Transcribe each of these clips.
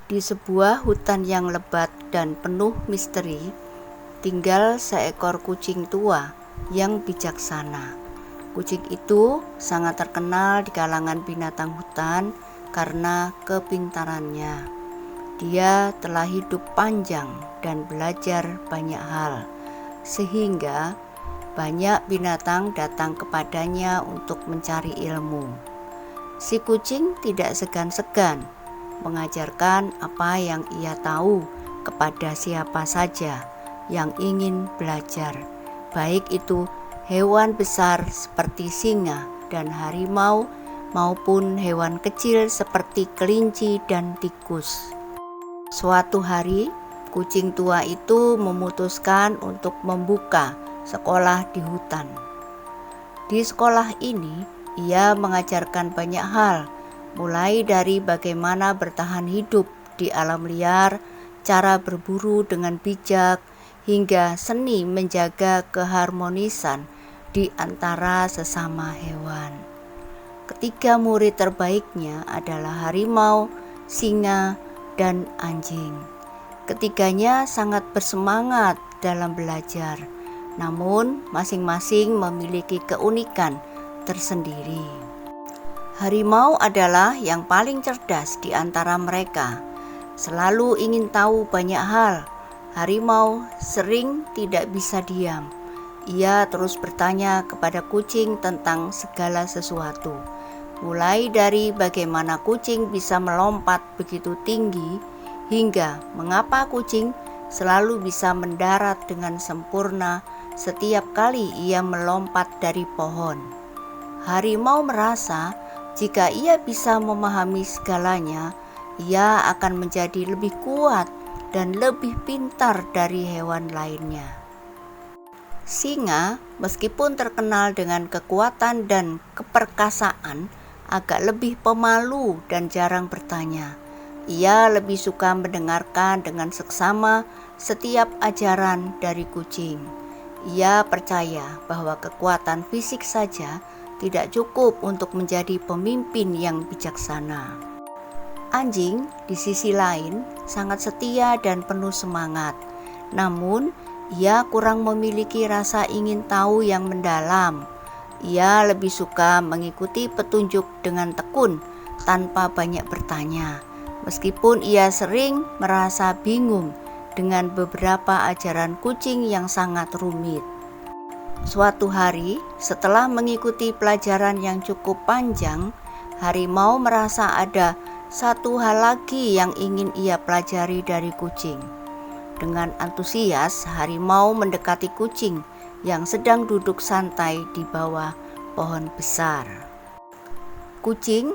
Di sebuah hutan yang lebat dan penuh misteri, tinggal seekor kucing tua yang bijaksana. Kucing itu sangat terkenal di kalangan binatang hutan karena kepintarannya. Dia telah hidup panjang dan belajar banyak hal, sehingga banyak binatang datang kepadanya untuk mencari ilmu. Si kucing tidak segan-segan mengajarkan apa yang ia tahu kepada siapa saja yang ingin belajar, baik itu hewan besar seperti singa dan harimau maupun hewan kecil seperti kelinci dan tikus. Suatu hari, kucing tua itu memutuskan untuk membuka sekolah di hutan. Di sekolah ini, ia mengajarkan banyak hal, mulai dari bagaimana bertahan hidup di alam liar, cara berburu dengan bijak, hingga seni menjaga keharmonisan di antara sesama hewan. Ketiga murid terbaiknya adalah harimau, singa, dan anjing. Ketiganya sangat bersemangat dalam belajar, namun masing-masing memiliki keunikan tersendiri. Harimau adalah yang paling cerdas di antara mereka, selalu ingin tahu banyak hal. Harimau sering tidak bisa diam. Ia terus bertanya kepada kucing tentang segala sesuatu, mulai dari bagaimana kucing bisa melompat begitu tinggi, hingga mengapa kucing selalu bisa mendarat dengan sempurna setiap kali ia melompat dari pohon. Harimau merasa jika ia bisa memahami segalanya, ia akan menjadi lebih kuat dan lebih pintar dari hewan lainnya. Singa, meskipun terkenal dengan kekuatan dan keperkasaan, agak lebih pemalu dan jarang bertanya. Ia lebih suka mendengarkan dengan seksama setiap ajaran dari kucing. Ia percaya bahwa kekuatan fisik saja tidak cukup untuk menjadi pemimpin yang bijaksana. Anjing, di sisi lain, sangat setia dan penuh semangat. Namun, ia kurang memiliki rasa ingin tahu yang mendalam. Ia lebih suka mengikuti petunjuk dengan tekun tanpa banyak bertanya, meskipun ia sering merasa bingung dengan beberapa ajaran kucing yang sangat rumit. Suatu hari, setelah mengikuti pelajaran yang cukup panjang, harimau merasa ada satu hal lagi yang ingin ia pelajari dari kucing. Dengan antusias, harimau mendekati kucing yang sedang duduk santai di bawah pohon besar. "Kucing,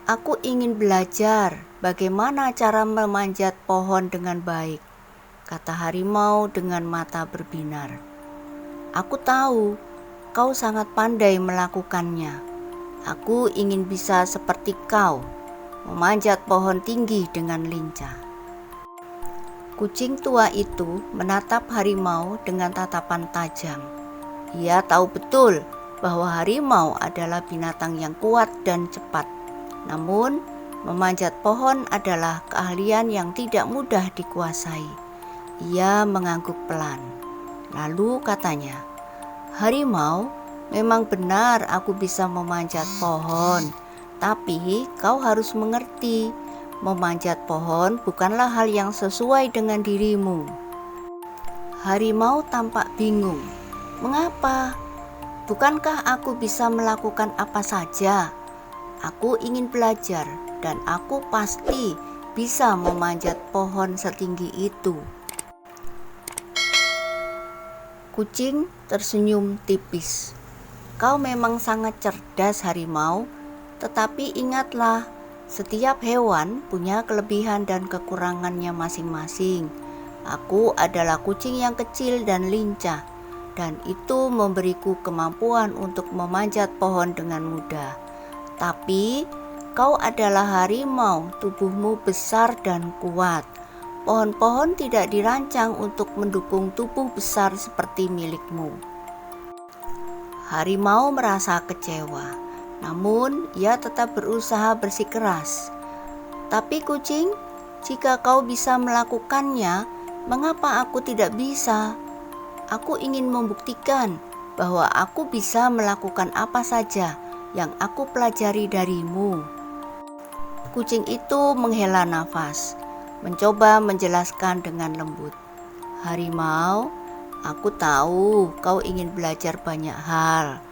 aku ingin belajar bagaimana cara memanjat pohon dengan baik," kata harimau dengan mata berbinar. "Aku tahu kau sangat pandai melakukannya. Aku ingin bisa seperti kau, memanjat pohon tinggi dengan lincah." Kucing tua itu menatap harimau dengan tatapan tajam. Ia tahu betul bahwa harimau adalah binatang yang kuat dan cepat. Namun, memanjat pohon adalah keahlian yang tidak mudah dikuasai. Ia mengangguk pelan. Lalu katanya, "Harimau, memang benar aku bisa memanjat pohon, tapi kau harus mengerti, memanjat pohon bukanlah hal yang sesuai dengan dirimu." Harimau tampak bingung. "Mengapa? Bukankah aku bisa melakukan apa saja? Aku ingin belajar dan aku pasti bisa memanjat pohon setinggi itu." Kucing tersenyum tipis. "Kau memang sangat cerdas, harimau, tetapi ingatlah, setiap hewan punya kelebihan dan kekurangannya masing-masing. Aku adalah kucing yang kecil dan lincah, dan itu memberiku kemampuan untuk memanjat pohon dengan mudah. Tapi kau adalah harimau, tubuhmu besar dan kuat. Pohon-pohon tidak dirancang untuk mendukung tubuh besar seperti milikmu." Harimau merasa kecewa, namun ia tetap berusaha bersikeras. "Tapi kucing, Jika kau bisa melakukannya, mengapa aku tidak bisa? Aku ingin membuktikan bahwa aku bisa melakukan apa saja yang aku pelajari darimu." Kucing itu menghela nafas, mencoba menjelaskan dengan lembut. "Harimau, aku tahu kau ingin belajar banyak hal,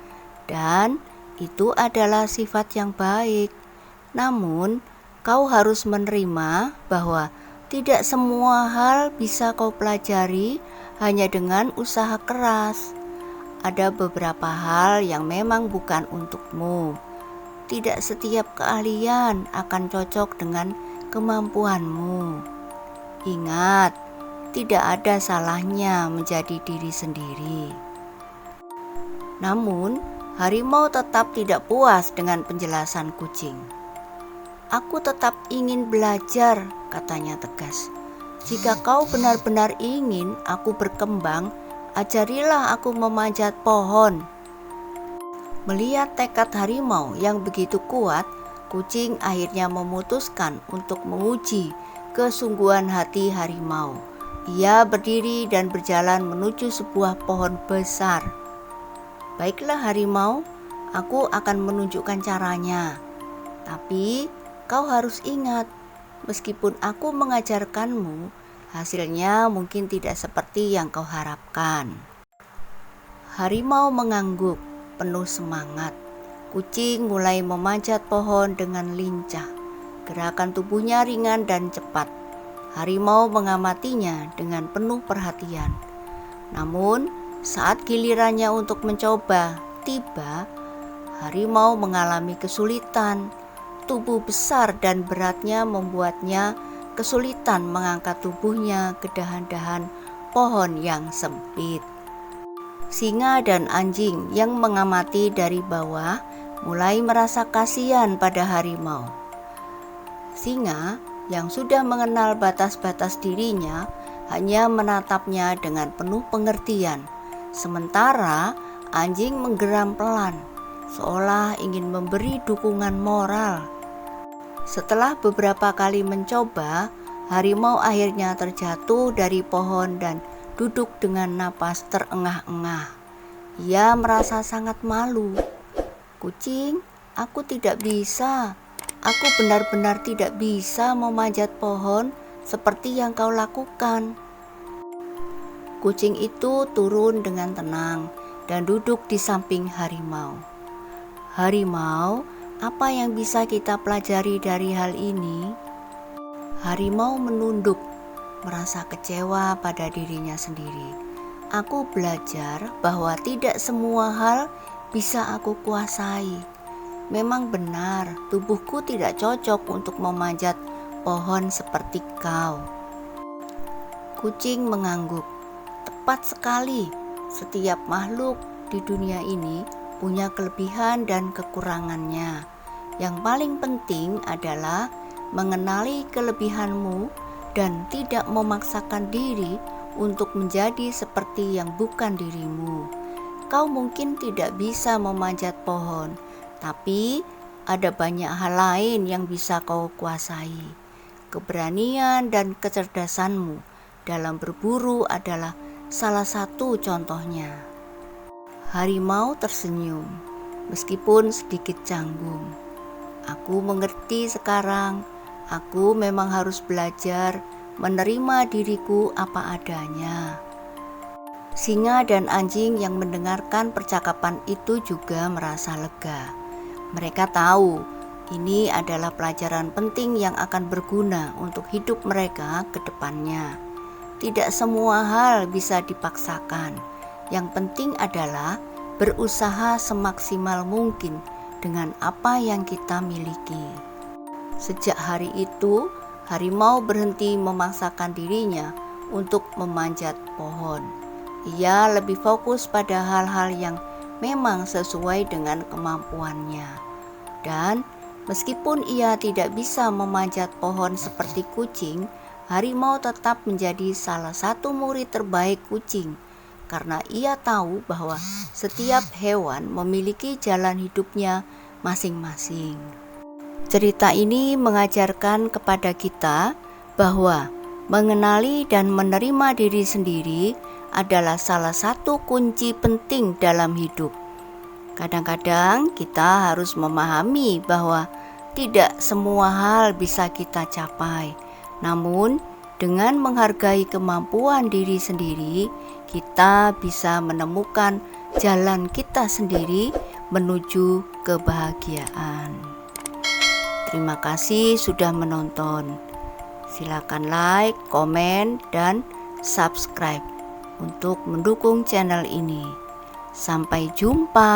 dan itu adalah sifat yang baik. Namun, kau harus menerima bahwa tidak semua hal bisa kau pelajari hanya dengan usaha keras. Ada beberapa hal yang memang bukan untukmu. Tidak setiap keahlian akan cocok dengan kemampuanmu. Ingat, tidak ada salahnya menjadi diri sendiri." Namun, harimau tetap tidak puas dengan penjelasan kucing. "Aku tetap ingin belajar," katanya tegas. "Jika kau benar-benar ingin aku berkembang, ajarilah aku memanjat pohon." Melihat tekad harimau yang begitu kuat, kucing akhirnya memutuskan untuk menguji kesungguhan hati harimau. Ia berdiri dan berjalan menuju sebuah pohon besar. "Baiklah harimau, aku akan menunjukkan caranya. Tapi kau harus ingat, meskipun aku mengajarkanmu, hasilnya mungkin tidak seperti yang kau harapkan." Harimau mengangguk penuh semangat. Kucing mulai memanjat pohon dengan lincah. Gerakan tubuhnya ringan dan cepat. Harimau mengamatinya dengan penuh perhatian. Namun, saat gilirannya untuk mencoba tiba, harimau mengalami kesulitan. Tubuh besar dan beratnya membuatnya kesulitan mengangkat tubuhnya ke dahan-dahan pohon yang sempit. Singa dan anjing yang mengamati dari bawah mulai merasa kasihan pada harimau. Singa yang sudah mengenal batas-batas dirinya hanya menatapnya dengan penuh pengertian, sementara anjing menggeram pelan, seolah ingin memberi dukungan moral. Setelah beberapa kali mencoba, harimau akhirnya terjatuh dari pohon dan duduk dengan napas terengah-engah. Ia merasa sangat malu. "Kucing, aku tidak bisa. Aku benar-benar tidak bisa memanjat pohon seperti yang kau lakukan." Kucing itu turun dengan tenang dan duduk di samping harimau. "Harimau, apa yang bisa kita pelajari dari hal ini?" Harimau menunduk, merasa kecewa pada dirinya sendiri. "Aku belajar bahwa tidak semua hal bisa aku kuasai. Memang benar, tubuhku tidak cocok untuk memanjat pohon seperti kau." Kucing mengangguk. "Tepat sekali. Setiap makhluk di dunia ini punya kelebihan dan kekurangannya. Yang paling penting adalah mengenali kelebihanmu dan tidak memaksakan diri untuk menjadi seperti yang bukan dirimu. Kau mungkin tidak bisa memanjat pohon, tapi ada banyak hal lain yang bisa kau kuasai. Keberanian dan kecerdasanmu dalam berburu adalah salah satu contohnya." Harimau tersenyum, meskipun sedikit canggung. "Aku mengerti sekarang. Aku memang harus belajar menerima diriku apa adanya." Singa dan anjing yang mendengarkan percakapan itu juga merasa lega. Mereka tahu ini adalah pelajaran penting yang akan berguna untuk hidup mereka ke depannya. Tidak semua hal bisa dipaksakan. Yang penting adalah berusaha semaksimal mungkin dengan apa yang kita miliki. Sejak hari itu, harimau berhenti memaksakan dirinya untuk memanjat pohon. Ia lebih fokus pada hal-hal yang memang sesuai dengan kemampuannya. Dan meskipun ia tidak bisa memanjat pohon seperti kucing, harimau tetap menjadi salah satu murid terbaik kucing, karena ia tahu bahwa setiap hewan memiliki jalan hidupnya masing-masing. Cerita ini mengajarkan kepada kita bahwa mengenali dan menerima diri sendiri adalah salah satu kunci penting dalam hidup. Kadang-kadang kita harus memahami bahwa tidak semua hal bisa kita capai. Namun, dengan menghargai kemampuan diri sendiri, kita bisa menemukan jalan kita sendiri menuju kebahagiaan. Terima kasih sudah menonton. Silakan like, komen, dan subscribe untuk mendukung channel ini. Sampai jumpa.